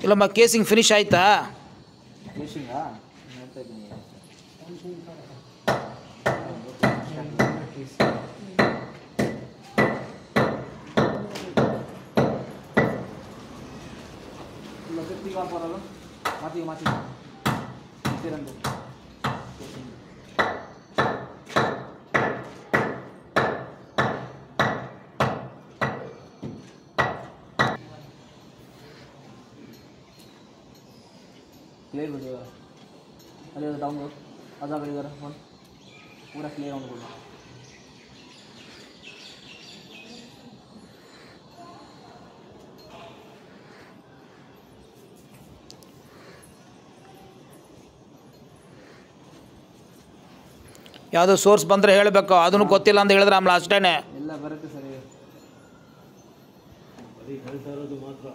ಇಲ್ಲಮ್ಮ casing finish ಆಯಿತಾ? ಕೇಸಿಂಗಾ ನೋಡ್ತಾ ಇದ್ದೀನಿ. ಮಾತಿ ಮಾತಿ ಇದ್ದೀರಂದು क्लियर वीडियो अरे डाउनलोड आजा इधर फोन पूरा क्लियर ऑन बोलो. ಯಾವುದೋ ಸೋರ್ಸ್ ಬಂದರೆ ಹೇಳಬೇಕು, ಅದನ್ನು ಗೊತ್ತಿಲ್ಲ ಅಂತ ಹೇಳಿದ್ರೆ ಆಮೇಲೆ ಅಷ್ಟೇ. ಎಲ್ಲ ಬರುತ್ತೆ ಸರಿ, ಬರೀ ಹೇಳ್ತಾ ಇರೋದು ಮಾತ್ರ.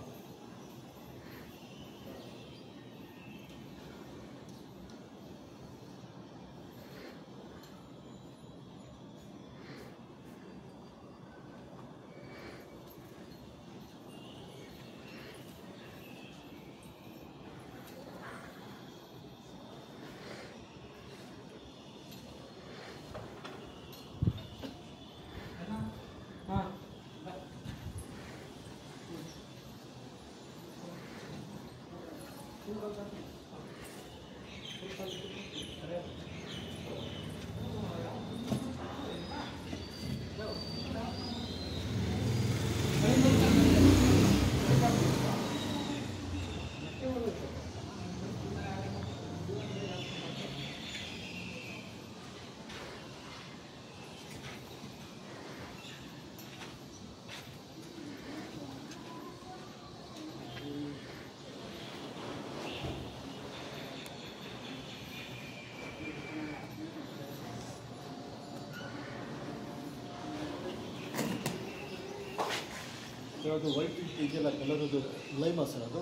ಅದು ವೈಟ್ ಇದೆಯಲ್ಲ ಕಲರದು ಲೈಮಾ ಸರ್, ಅದು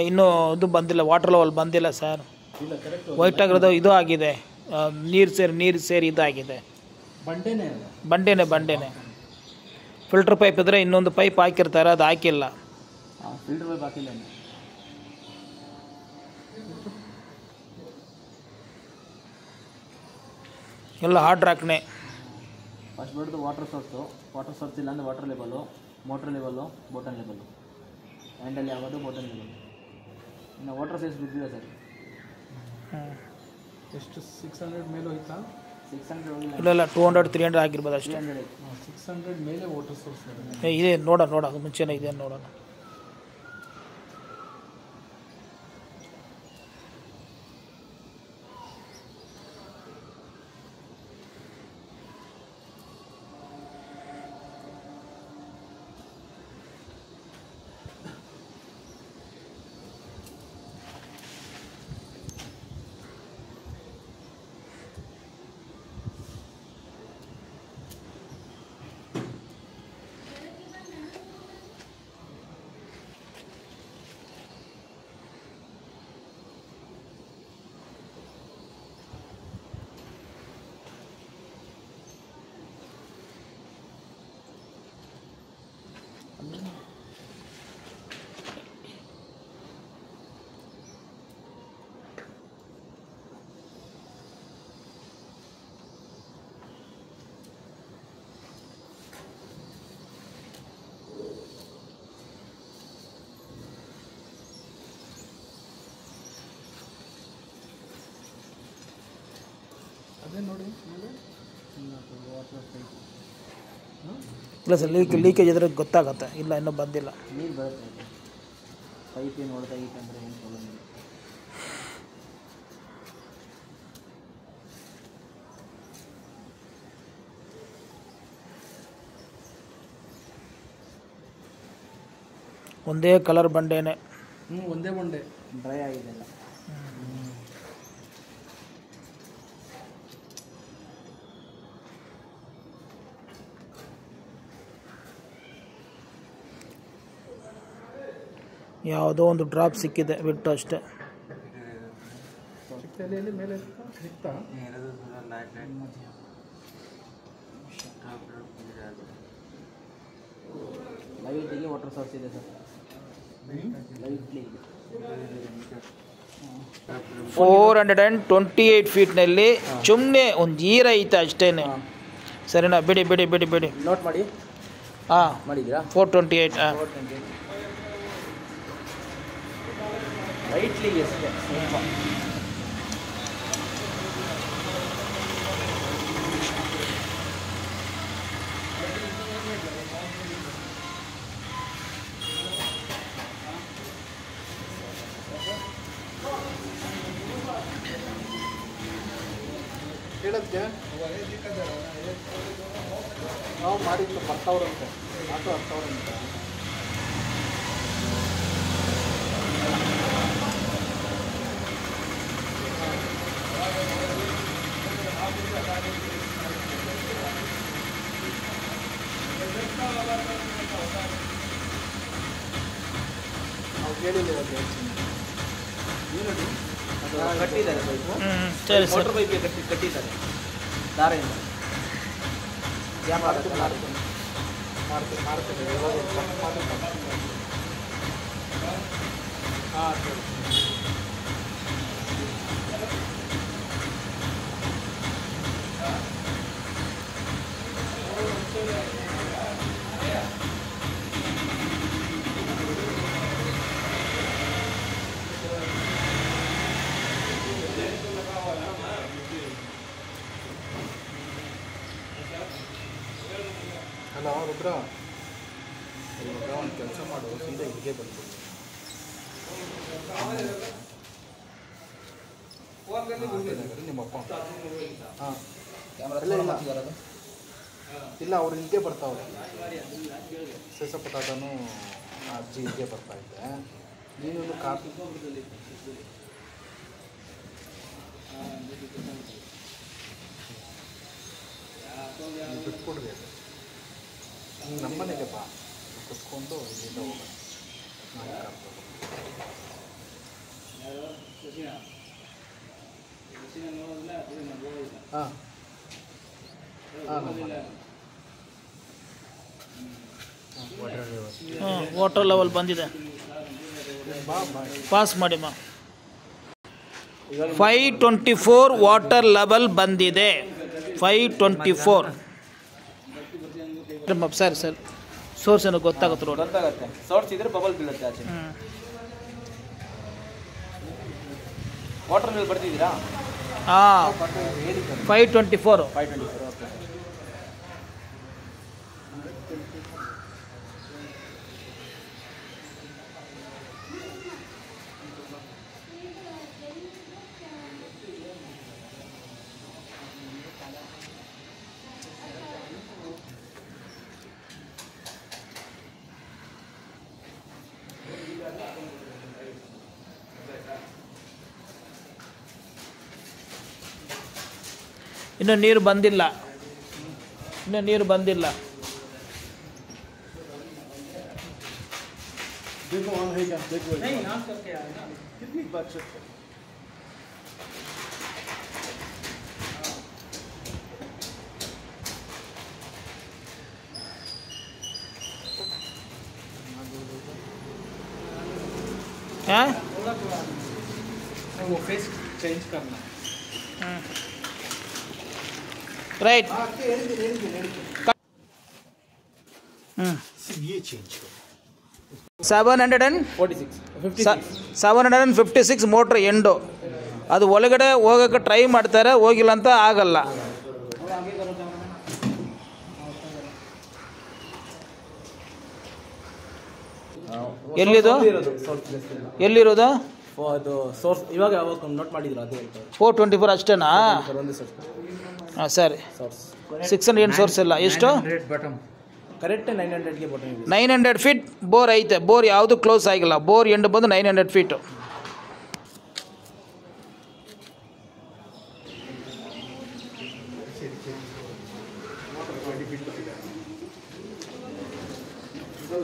ಇನ್ನೂ ಇದು ಬಂದಿಲ್ಲ, ವಾಟರ್ ಲೆವೆಲ್ ಬಂದಿಲ್ಲ ಸರ್. ಇಲ್ಲ ಕರೆಕ್ಟ್ ವೈಟ್ ಆಗಿರೋದು ಇದು ಆಗಿದೆ, ನೀರು ಸೇರಿ ಇದಾಗಿದೆ. ಬಂಡೆನೇ ಫಿಲ್ಟರ್ ಪೈಪ್ ಇದ್ದರೆ ಇನ್ನೊಂದು ಪೈಪ್ ಹಾಕಿರ್ತಾರೆ, ಅದು ಹಾಕಿಲ್ಲ. ಫಿಲ್ಟರ್ ಪೈಪ್ ಹಾಕಿಲ್ಲ, ಎಲ್ಲ ಹಾರ್ಡ್ ರಾಕ್ನೇ. ಫಸ್ಟ್ ಬಿಡೋದು ವಾಟರ್ ಸೋರ್ಸ್ ಇಲ್ಲ ಅಂದರೆ ವಾಟರ್ ಲೆವೆಲು, ಮೋಟ್ರ್ ಲೆವೆಲು, ಬೋಟನ್ ಲೆವೆಲು, ಹ್ಯಾಂಡಲ್ ಯಾವುದು ಬೋಟನ್ ಲೆವೆಲು. ಇನ್ನು ವಾಟರ್ ಸೈಜ್ ಬಿದ್ದಿದೆ ಸರ್. ಎಷ್ಟು 600 ಮೇಲೆ ಹೋಯ್ತಾ? 600 ಹೋಗಿಲ್ಲ, ಇಲ್ಲ 200-300 ಆಗಿರ್ಬೋದು ಅಷ್ಟೇ. 600 ಮೇಲೆ ವಾಟರ್ ಸೋರ್ಸ್ ಇದೆ, ನೋಡೋಣ ಅದು ಮುಂಚೆನೇ ಇದೆ ನೋಡೋಣ. ಅದೇ ನೋಡಿ ಮೇಲೆ ಇಲ್ಲ ಸರ್, ಲೀಕೇಜ್ ಇದ್ರೆ ಗೊತ್ತಾಗತ್ತೆ. ಇಲ್ಲ ಇನ್ನೂ ಬಂದಿಲ್ಲ. ನೀರು ಬರುತ್ತೆ, ಪೈಪ್ ಏನು ಹೊಡೆದ ಅಂದರೆ ಏನು ಪ್ರಾಬ್ಲಮ್ ಇಲ್ಲ. ಒಂದೇ ಕಲರ್ ಬಂಡೆನೇ. ಒಂದೇ ಬಂಡೆ ಡ್ರೈ ಆಗಿದೆ ಎಲ್ಲ. ಯಾವುದೋ ಒಂದು ಡ್ರಾಪ್ ಸಿಕ್ಕಿದೆ ಬಿಟ್ಟು ಅಷ್ಟೇ. ಮೇಲೆ ಸಿಕ್ತಾ ಲೈಟಿಗೆ ವಾಟರ್ ಸೋರ್ಸ್ ಇದೆ ಸರ್. ಲೈಟ್ಲಿ 428 ಫೀಟ್ನಲ್ಲಿ ಸುಮ್ಮನೆ ಒಂದು ಈರ ಐತೆ ಅಷ್ಟೇ. ಸರಿನಾ? ಬಿಡಿ ಬಿಡಿ ಬಿಡಿ ಬಿಡಿ. ನೋಟ್ ಮಾಡಿ. ಹಾಂ, ಮಾಡಿದ್ದೀರಾ? 428. ಹಾಂ, ಲೈಟ್ಲಿ ಅಷ್ಟೇ. ಹೇಳೋದಕ್ಕೆ ನಾವು ಮಾಡಿದ್ದು ಬರ್ತಾವ್ರಂತೆ, ಆಟೋ ಹತ್ತವ್ರಂತೆ. ನಾವು ಕೇಳಿಲ್ಲ ಇವತ್ತು ಹೇಳ್ತೀನಿ. ಏನದು ಅದು ಕಟ್ಟಿದ್ದಾರೆ ಪೈಪು. ಸರಿ ಸರ್. ಮೋಟರ್ ಪೈಪ್ಗೆ ಕಟ್ಟಿದ್ದಾರೆ ದಾರೆಯಿಂದ. ಮಾಡ್ತೀನಿ. ಹಾಂ ಸರಿ. ಹಲೋ ರುದ್ರ, ಇವಾಗ ಒಂದು ಕೆಲಸ ಮಾಡು, ಸೀದಾ ಇಲ್ಲಿಗೆ ಬಂದು ನಿಮ್ಮಪ್ಪ. ಹಾಂ, ಇಲ್ಲ ಅವ್ರು ಇಲ್ಲಿಗೆ ಬರ್ತಾವ್ರೆ. ಸೇಸಪಟಾಟನೂ ಅಜ್ಜಿ ಇಲ್ಲಿಗೆ ಬರ್ತಾ ಇದ್ದೆ. ನೀನು ಕಾಫಿ ಬಿಟ್ಕೊಡ್ರಿ. ನೀನು ನಮ್ಮನೆಗೆ ಬಾ, ಕುತ್ಕೊಂಡು ಇಲ್ಲಿಂದ ಹೋಗೋಣ. ಹಾಂ ಹಾಂ, ವಾಟರ್ ಲೆವೆಲ್ ಬಂದಿದೆ. ಪಾಸ್ ಮಾಡಿ ಮಾ. 524 ವಾಟರ್ ಲೆವೆಲ್ ಬಂದಿದೆ. 524. ಸರಿ ಸರ್, ಸೋರ್ಸ್ ಏನೋ ಗೊತ್ತಾಗುತ್ತೆ ನೋಡಿ. ಗೊತ್ತಾಗುತ್ತೆ. ಸೋರ್ಸ್ ಇದ್ರೆ ಬಬಲ್ ಬೀಳುತ್ತೆ ಆಚೆ. ವಾಟರ್ ಲೆವೆಲ್ ಬರ್ತಿದ್ದೀರಾ? ಹಾಂ, 524. 524. ಓಕೆ. ಇನ್ನೂ ನೀರು ಬಂದಿಲ್ಲ. देखो ऑन है क्या? देखो नहीं, ऑन करके आया ना. कितनी बचत है? ಹಾಂ, वो फेस चेंज करना. ರೈಟ್. ये चेंज करो. 756 ಮೋಟ್ರ್ ಎಂಡು. ಅದು ಒಳಗಡೆ ಹೋಗೋಕ್ಕೆ ಟ್ರೈ ಮಾಡ್ತಾರೆ, ಹೋಗಿಲ್ಲ ಅಂತ ಆಗಲ್ಲ. ಎಲ್ಲಿರೋದು? ಅದು ಸೋರ್ಸ್ ಇವಾಗ ನೋಟ್ ಮಾಡಿದ್ರು, ಅದೇ 424 ಅಷ್ಟೇನಾ? ಒಂದೇ ಸೋರ್ಸ್. ಹಾಂ ಸರಿ. ಸೋರ್ಸ್ 600 ಏನು ಸೋರ್ಸ್ ಇಲ್ಲ. ಎಷ್ಟು? ಕರೆಕ್ಟ್ 900ಗೆ ಬಟನ್ ಇದೆ. 900 ಫೀಟ್ ಬೋರ್ ಐತೆ. ಬೋರ್ ಯಾವುದು ಕ್ಲೋಸ್ ಆಗಿಲ್ಲ. ಬೋರ್ ಎಂಡ್ ಬಂದು 900 ಫೀಟು.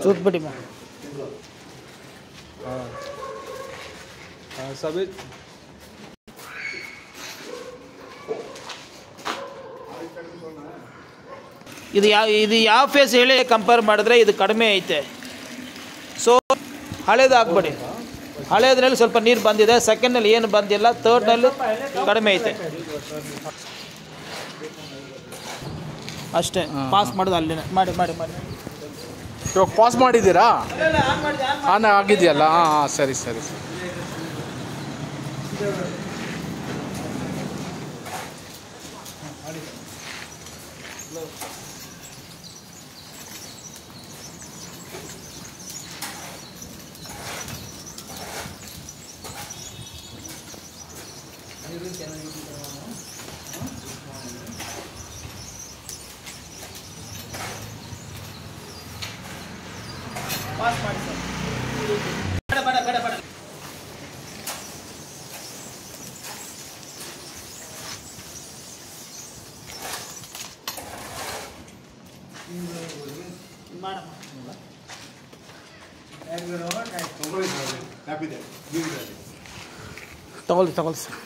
ಚೂತ್ಬಿಡಿ ಮಾ. सभी ಇದು ಯಾವ ಫೇಸ್ ಹೇಳಿ ಕಂಪೇರ್ ಮಾಡಿದ್ರೆ ಇದು ಕಡಿಮೆ ಐತೆ. ಸೊ ಹಳೇದು ಹಾಕ್ಬೇಡಿ. ಹಳೇದ್ರಲ್ಲಿ ಸ್ವಲ್ಪ ನೀರು ಬಂದಿದೆ, ಸೆಕೆಂಡ್ನಲ್ಲಿ ಏನು ಬಂದಿಲ್ಲ, ಥರ್ಡ್ನಲ್ಲಿ ಕಡಿಮೆ ಐತೆ ಅಷ್ಟೇ. ಪಾಸ್ ಮಾಡೋದು ಅಲ್ಲಿನೇ ಮಾಡಿ ಮಾಡಿ ಮಾಡಿ. ಇವಾಗ ಪಾಸ್ ಮಾಡಿದ್ದೀರಾ? ಆನ್ ಆಗಿದೆಯಲ್ಲ? ಹಾಂ ಹಾಂ, ಸರಿ ಸರಿ ಸರಿ. ಪಾಸ್ ಮಾಡಿ ಸರ್. ಬೇಡ ಬೇಡ ಬೇಡ ಬೇಡ. ತಗೊಳ್ಳಿ ತಗೊಳ್ಳಿ ಸರ್.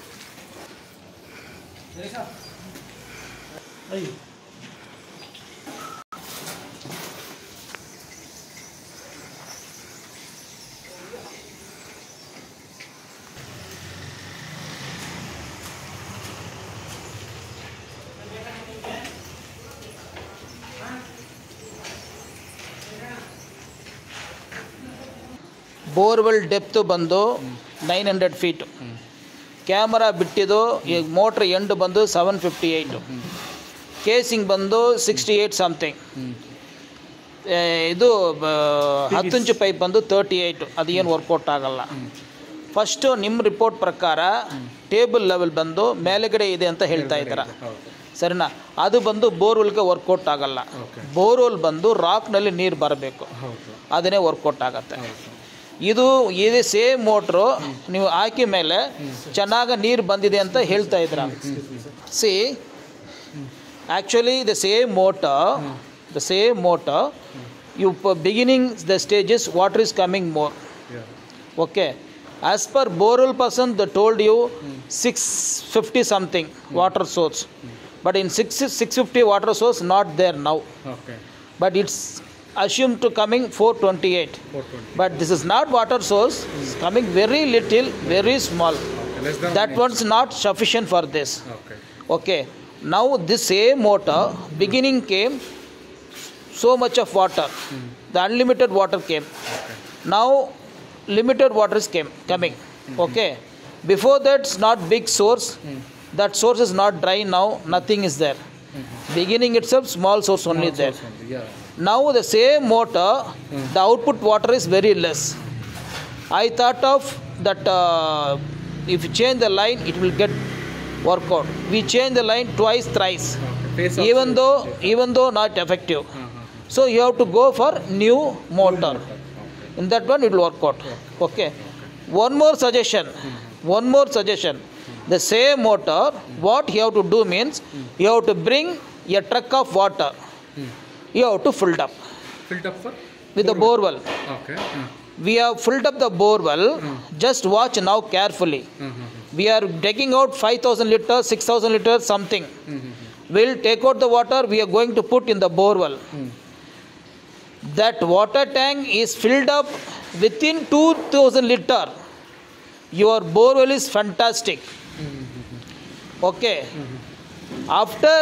ಬೋರ್ವೆಲ್ ಡೆಪ್ತು ಬಂದು 900 ಫೀಟು. ಕ್ಯಾಮರಾ ಬಿಟ್ಟಿದ್ದು ಈಗ ಮೋಟ್ರ್ ಎಂಡು ಬಂದು 758, ಕೇಸಿಂಗ್ ಬಂದು 68 ಸಮಥಿಂಗ್. ಇದು 10 ಇಂಚು ಪೈಪ್ ಬಂದು 38. ಅದು ಏನು ವರ್ಕೌಟ್ ಆಗಲ್ಲ. ಫಸ್ಟು ನಿಮ್ಮ ರಿಪೋರ್ಟ್ ಪ್ರಕಾರ ಟೇಬಲ್ ಲೆವೆಲ್ ಬಂದು ಮೇಲುಗಡೆ ಇದೆ ಅಂತ ಹೇಳ್ತಾ ಇದ್ದೀರ, ಸರಿನಾ? ಅದು ಬಂದು ಬೋರ್ವೆಲ್ಗೆ ವರ್ಕೌಟ್ ಆಗಲ್ಲ. ಬೋರ್ವೆಲ್ ಬಂದು ರಾಕ್ನಲ್ಲಿ ನೀರು ಬರಬೇಕು, ಅದನ್ನೇ ವರ್ಕೌಟ್ ಆಗತ್ತೆ. ಇದು ಸೇಮ್ ಮೋಟ್ರು ನೀವು ಹಾಕಿ ಮೇಲೆ ಚೆನ್ನಾಗಿ ನೀರು ಬಂದಿದೆ ಅಂತ ಹೇಳ್ತಾ ಇದ್ರ. C actually the same motor you beginning the stages water is coming more. Okay, as per borewell person they told you 650 something water source, but in 650 water source not there now. Okay, but it's assumed to coming 428. But this is not water source, it's coming very little, very small. That one's not sufficient for this. Okay, now this same motor beginning came so much of water, the unlimited water came. Now limited water is coming. Okay, before that it's not big source, that source is not dry. Now nothing is there. Beginning itself small source only there. Now the same motor, the output water is very less. I thought of that if you change the line it will get workout. We change the line twice, thrice, even though not effective. So you have to go for new motor. In that one it will work out. Okay. One more suggestion. The same motor, what you have to do means you have to bring a truck of water. You have to fill up. Filled up for? With the borewell. Okay. We have filled up the borewell. Just watch now carefully. We are taking out 5,000 liters, 6,000 liters, something. We'll take out the water we are going to put in the borewell. That water tank is filled up within 2,000 liter. Your borewell is fantastic. Okay. After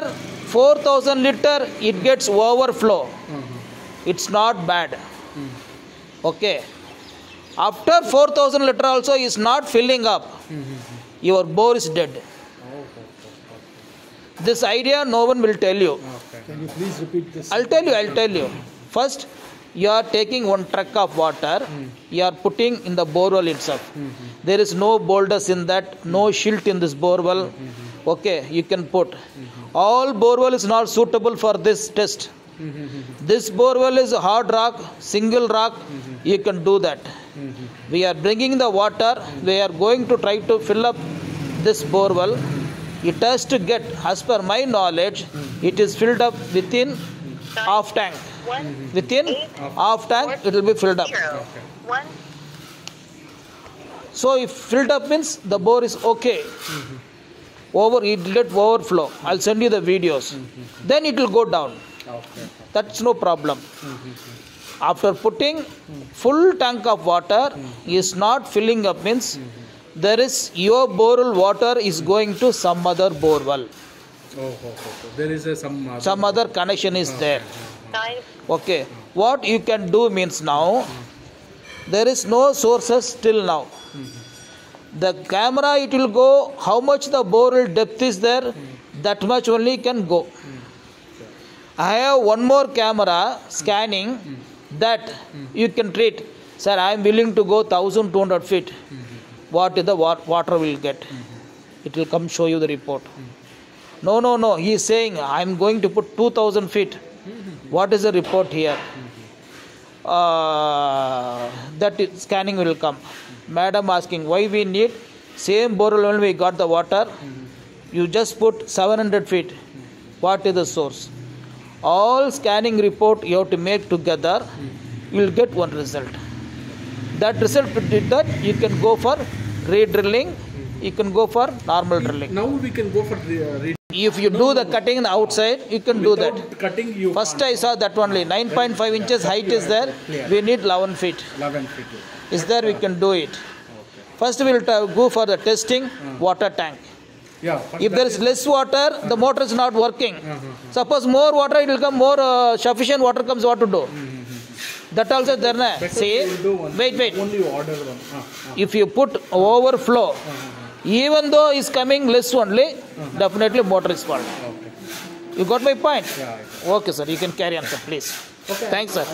4,000 liter it gets overflow. It's not bad. Okay. After 4,000 liter also is not filling up. Your bore is dead. This idea no one will tell you. Can you please repeat this? I'll tell you. First, you are taking one truck of water, you are putting in the borewell itself. There is no boulders in that, no silt in this borewell. Okay, you can put. All borewell is not suitable for this test. This borewell is hard rock, single rock, you can do that. We are bringing the water, we are going to try to fill up this borewell. It has to get, as per my knowledge, it is filled up within half tank. Within half tank it will be filled up. So if filled up means the bore is okay. It will let overflow. I'll send you the videos. Then it will go down. that's no problem. After putting full tank of water is not filling up means there is your borewell water is going to some other borewell. There is Some other connection is there. Okay. What you can do means now there is no sources till now. The camera it will go how much the borewell depth is there, that much only can go. I have one more camera scanning that you can treat. Sir, I am willing to go 1200 feet. What is the water will get? It will come show you the report. No. He is saying I am going to put 2000 feet. What is the report here? That scanning will come. Madam asking why we need same borewell when we got the water. You just put 700 feet. What is the source? All scanning report you have to make together. You will get one result. That result did that you can go for re-drilling. You can go for normal drilling. Now we can go for If you do the cutting outside, you can do that. cutting. You First I saw that only 9.5 inches height is there. We need 11 feet. 11 feet. Is there we can do it. First we will go for the testing water tank. Yeah. If there is less water, the motor is not working. Suppose more water, it will come more sufficient water comes, what to do? That also there. See, wait. Only order one. If you put overflow, even though is coming less only, definitely motor is fault. Okay. You got my point? Yeah. Okay, sir. You can carry on, sir, please. Okay. Thanks, sir.